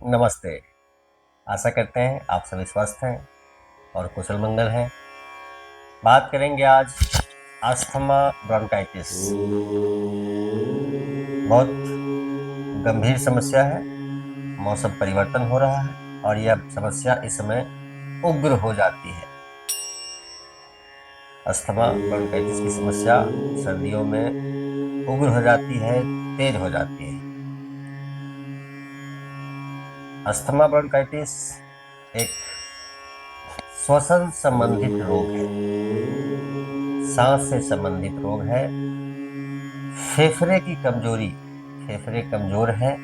नमस्ते। आशा करते हैं आप सभी स्वस्थ हैं और कुशल मंगल हैं। बात करेंगे आज अस्थमा ब्रोंकाइटिस। बहुत गंभीर समस्या है। मौसम परिवर्तन हो रहा है और यह समस्या इस समय उग्र हो जाती है। अस्थमा ब्रोंकाइटिस की समस्या सर्दियों में उग्र हो जाती है, तेज हो जाती है। अस्थमा ब्रोंकाइटिस एक श्वसन संबंधित रोग है, सांस से संबंधित रोग है। फेफड़े की कमजोरी, फेफड़े कमजोर है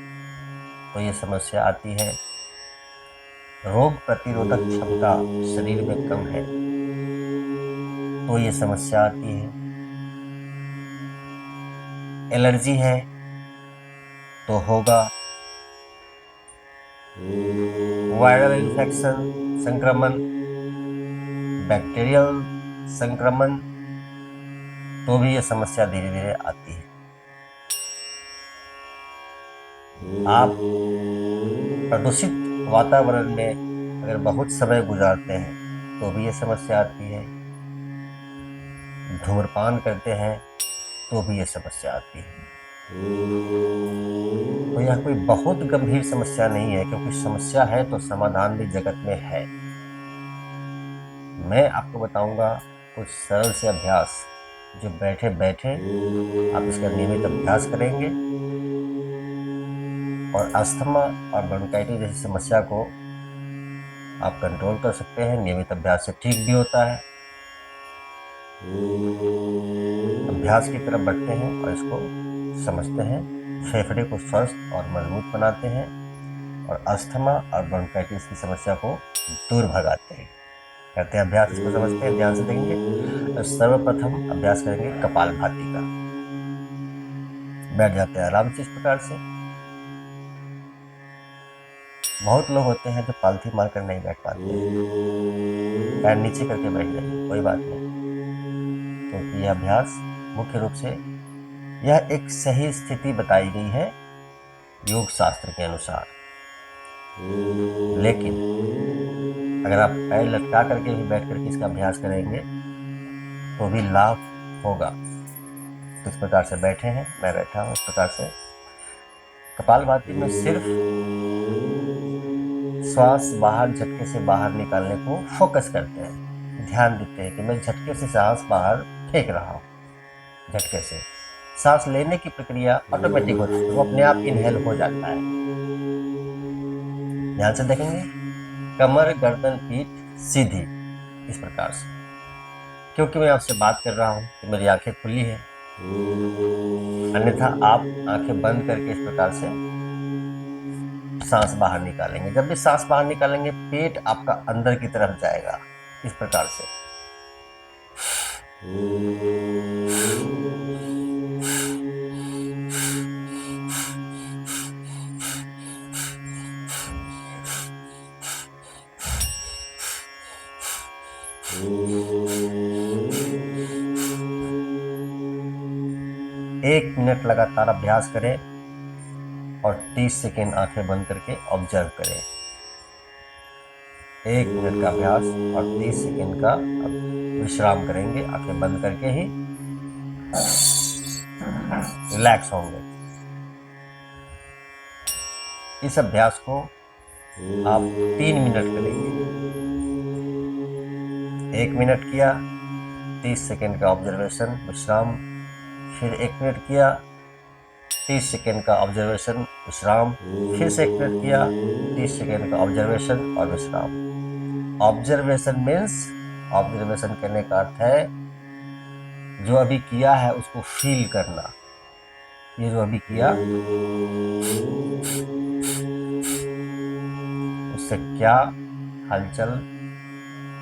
तो ये समस्या आती है। रोग प्रतिरोधक क्षमता शरीर में कम है तो ये समस्या आती है। एलर्जी है तो होगा। वायरल इन्फेक्शन, संक्रमण, बैक्टीरियल संक्रमण, तो भी ये समस्या धीरे धीरे आती है। आप प्रदूषित वातावरण में अगर बहुत समय गुजारते हैं तो भी ये समस्या आती है। धूम्रपान करते हैं तो भी ये समस्या आती है। तो यह कोई बहुत गंभीर समस्या नहीं है, क्योंकि समस्या है तो समाधान भी जगत में है। मैं आपको बताऊंगा कुछ सरल से अभ्यास जो बैठे बैठे आप इसका नियमित अभ्यास करेंगे और अस्थमा और ब्रोंकाइटिस जैसी समस्या को आप कंट्रोल कर सकते हैं। नियमित अभ्यास से ठीक भी होता है। अभ्यास की तरफ बढ़ते हैं और इसको समझते हैं। फेफड़े को स्वस्थ और मजबूत बनाते हैं और अस्थमा और ब्रोंकाइटिस की समस्या को दूर भगाते हैं। करते हैं अभ्यास, इसको समझते हैं, ध्यान से देखेंगे। सर्वप्रथम अभ्यास करेंगे कपालभाति का। बैठ जाते हैं आराम से इस प्रकार से। बहुत लोग होते हैं जो पालथी मारकर नहीं बैठ पाते हैं। पैर नीचे करके बैठ जाइए, कोई बात नहीं, क्योंकि यह अभ्यास मुख्य रूप से यह एक सही स्थिति बताई गई है योग शास्त्र के अनुसार। लेकिन अगर आप पैर लटका करके भी बैठ करके इसका अभ्यास करेंगे तो भी लाभ होगा। इस प्रकार से बैठे हैं, मैं बैठा हूं, इस प्रकार से कपालभाति में सिर्फ श्वास बाहर झटके से बाहर निकालने को फोकस करते हैं। ध्यान देते हैं कि मैं झटके से सांस बाहर फेंक रहा हूं। झटके से सांस लेने की प्रक्रिया ऑटोमेटिक होती है, वो अपने आप इनहेल हो जाता है। ध्यान से देखेंगे। कमर, गर्दन, पीठ सीधी, इस प्रकार से। क्योंकि मैं आपसे बात कर रहा हूं तो मेरी आंखें खुली है, अन्यथा आप आंखें बंद करके इस प्रकार से सांस बाहर निकालेंगे। जब भी सांस बाहर निकालेंगे पेट आपका अंदर की तरफ जाएगा, इस प्रकार से। एक मिनट लगातार अभ्यास करें और 30 सेकेंड आंखें बंद करके ऑब्जर्व करें। 1 मिनट का अभ्यास और 30 सेकेंड का विश्राम करेंगे, आंखें बंद करके ही रिलैक्स होंगे। इस अभ्यास को आप 3 मिनट करेंगे। 1 मिनट किया, 30 सेकेंड का ऑब्जर्वेशन, विश्राम, फिर 1 मिनट किया, 30 सेकेंड का ऑब्जर्वेशन, विश्राम, फिर से 1 मिनट किया, 30 सेकेंड का ऑब्जर्वेशन और विश्राम। ऑब्जर्वेशन मीन्स, ऑब्जर्वेशन करने का अर्थ है जो अभी किया है उसको फील करना। ये जो अभी किया उससे क्या हलचल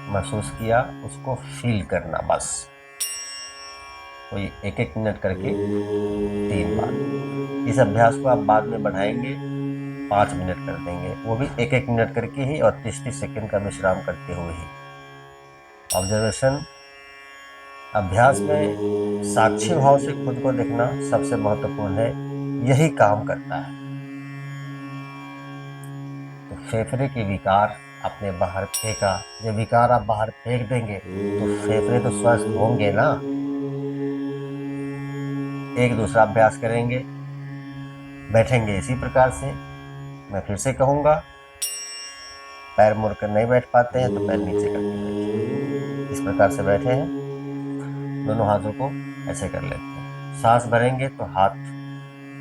महसूस किया उसको फील करना, बस। तो ये 1-1 मिनट करके 3 बार। इस अभ्यास को आप बाद में बढ़ाएंगे, 5 मिनट कर देंगे, वो भी 1-1 मिनट करके ही और 30-30 सेकेंड का विश्राम करते हुए ही। ऑब्जर्वेशन अभ्यास में साक्षी भाव से खुद को देखना सबसे महत्वपूर्ण है, यही काम करता है। फेफड़े के विकार आपने बाहर फेंका, जब विकार आप बाहर फेंक देंगे तो फेफड़े तो स्वस्थ होंगे ना। एक दूसरा अभ्यास करेंगे, बैठेंगे इसी प्रकार से। मैं फिर से कहूंगा, पैर मुड़कर नहीं बैठ पाते हैं तो पैर नीचे करके बैठिए। इस प्रकार से बैठे हैं, दोनों हाथों को ऐसे कर लेते हैं। सांस भरेंगे तो हाथ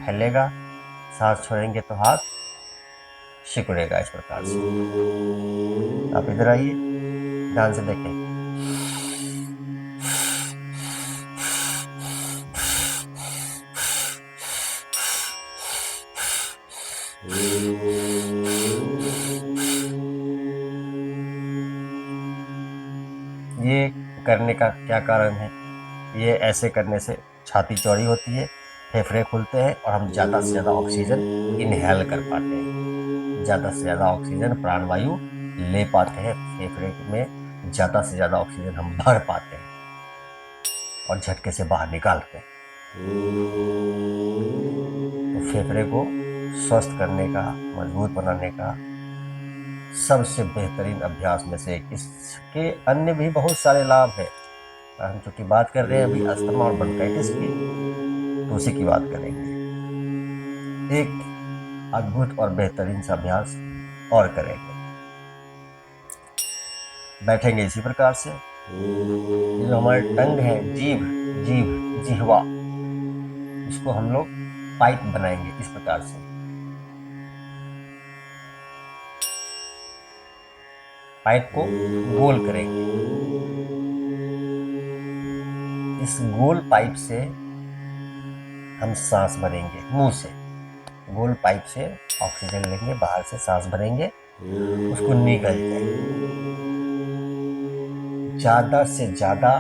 फैलेगा, सांस छोड़ेंगे तो हाथ सिकुड़ेगा। इस प्रकार से आप इधर आइए, ध्यान से देखें। ये करने का क्या कारण है? ये ऐसे करने से छाती चौड़ी होती है, फेफड़े खुलते हैं और हम ज़्यादा से ज़्यादा ऑक्सीजन इनहेल कर पाते हैं, ज़्यादा से ज़्यादा ऑक्सीजन प्राणवायु ले पाते हैं। फेफड़े में ज़्यादा से ज़्यादा ऑक्सीजन हम भर पाते हैं और झटके से बाहर निकालते हैं। तो फेफड़े को स्वस्थ करने का, मजबूत बनाने का सबसे बेहतरीन अभ्यास में से एक। इसके अन्य भी बहुत सारे लाभ हैं, हम चूंकि बात कर रहे हैं अभी अस्थमा और ब्रोंकाइटिस की, तो उसी की बात करेंगे। एक अद्भुत और बेहतरीन सा अभ्यास और करेंगे। बैठेंगे इसी प्रकार से। ये जो हमारी टंग है, जिह्वा, इसको हम लोग पाइप बनाएंगे इस प्रकार से। पाइप को गोल करेंगे। इस गोल पाइप से हम सांस भरेंगे मुंह से। गोल पाइप से ऑक्सीजन लेंगे, बाहर से सांस भरेंगे, उसको निगलते हैं। ज्यादा से ज्यादा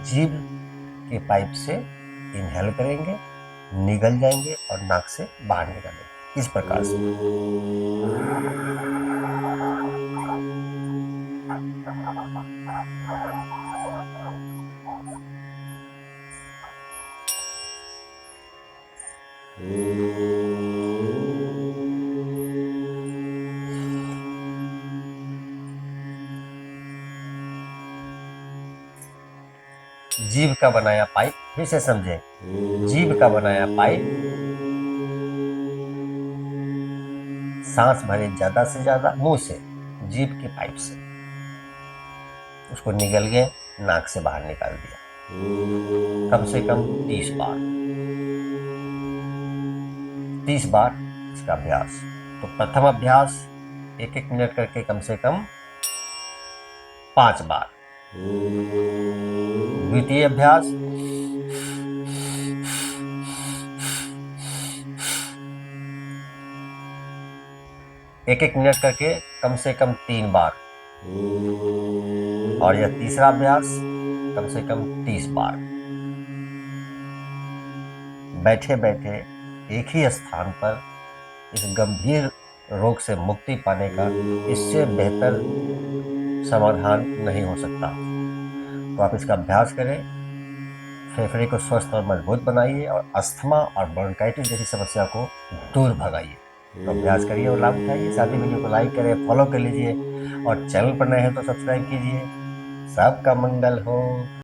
जीभ के पाइप से इनहेल करेंगे, निगल जाएंगे और नाक से बाहर निकालेंगे इस प्रकार से। जीभ का बनाया पाइप, फिर से समझे, जीभ का बनाया पाइप सांस भरे ज्यादा से ज्यादा मुंह से, जीभ के पाइप से, उसको निगल गए, नाक से बाहर निकाल दिया, कम से कम 30 बार। 30 बार इसका अभ्यास। तो प्रथम अभ्यास 1-1 मिनट करके कम से कम 5 बार। द्वितीय अभ्यास 1-1 मिनट करके कम से कम 3 बार। और यह तीसरा अभ्यास कम से कम 30 बार। बैठे बैठे एक ही स्थान पर इस गंभीर रोग से मुक्ति पाने का इससे बेहतर समाधान नहीं हो सकता। तो आप इसका अभ्यास करें, फेफड़े को स्वस्थ और मजबूत बनाइए और अस्थमा और ब्रोंकाइटिस जैसी समस्या को दूर भगाइए। तो अभ्यास करिए और लाभ उठाइए। साथ ही वीडियो को लाइक करें, फॉलो कर लीजिए और चैनल पर नए हैं तो सब्सक्राइब कीजिए। सबका मंगल हो।